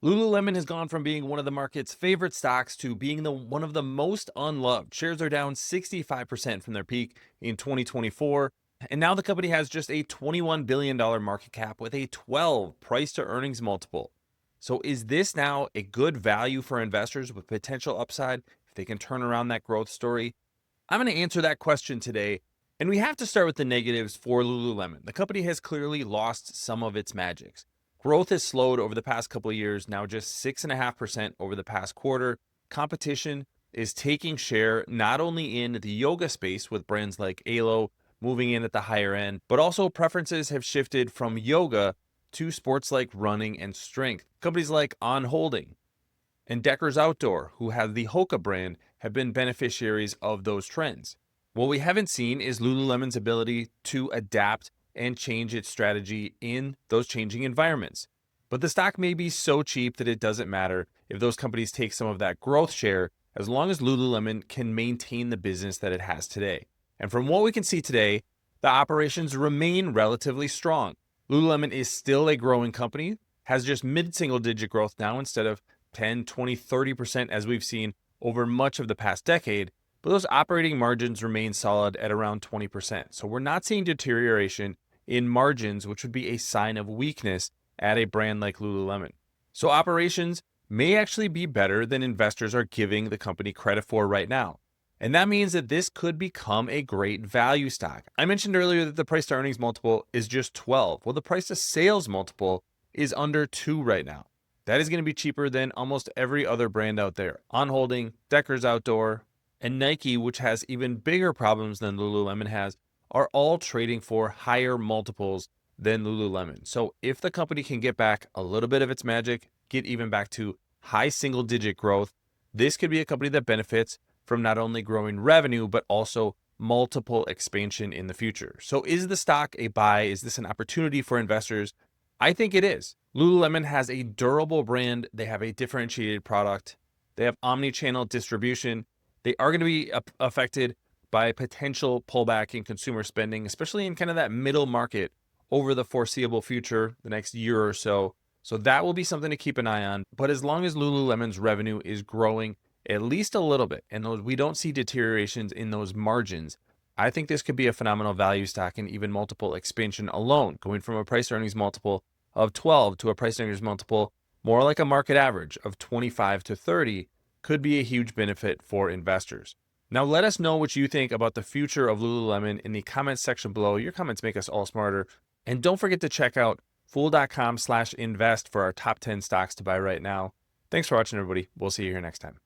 Lululemon has gone from being one of the market's favorite stocks to being one of the most unloved. Shares are down 65% from their peak in 2024. And now the company has just a $21 billion market cap with a 12 price to earnings multiple. So is this now a good value for investors with potential upside if they can turn around that growth story? I'm going to answer that question today. And we have to start with the negatives for Lululemon. The company has clearly lost some of its magics. Growth has slowed over the past couple of years, now just 6.5% over the past quarter. Competition is taking share not only in the yoga space with brands like Alo moving in at the higher end, but also preferences have shifted from yoga to sports like running and strength. Companies like On Holding and Decker's Outdoor, who have the Hoka brand, have been beneficiaries of those trends. What we haven't seen is Lululemon's ability to adapt and change its strategy in those changing environments. But the stock may be so cheap that it doesn't matter if those companies take some of that growth share, as long as Lululemon can maintain the business that it has today. And from what we can see today, the operations remain relatively strong. Lululemon is still a growing company, has just mid-single digit growth now instead of 10, 20, 30% as we've seen over much of the past decade, but those operating margins remain solid at around 20%. So we're not seeing deterioration in margins, which would be a sign of weakness at a brand like Lululemon. So operations may actually be better than investors are giving the company credit for right now. And that means that this could become a great value stock. I mentioned earlier that the price to earnings multiple is just 12. Well, the price to sales multiple is under 2 right now. That is going to be cheaper than almost every other brand out there. On Holding, Decker's Outdoor, and Nike, which has even bigger problems than Lululemon has, are all trading for higher multiples than Lululemon. So if the company can get back a little bit of its magic, get even back to high single digit growth, this could be a company that benefits from not only growing revenue, but also multiple expansion in the future. So is the stock a buy? Is this an opportunity for investors? I think it is. Lululemon has a durable brand. They have a differentiated product. They have omni-channel distribution. They are going to be affected by potential pullback in consumer spending, especially in kind of that middle market over the foreseeable future, the next year or so. So that will be something to keep an eye on. But as long as Lululemon's revenue is growing at least a little bit, and we don't see deteriorations in those margins, I think this could be a phenomenal value stock and even multiple expansion alone, going from a price earnings multiple of 12 to a price earnings multiple more like a market average of 25 to 30 could be a huge benefit for investors. Now, let us know what you think about the future of Lululemon in the comments section below. Your comments make us all smarter. And don't forget to check out fool.com/invest for our top 10 stocks to buy right now. Thanks for watching, everybody. We'll see you here next time.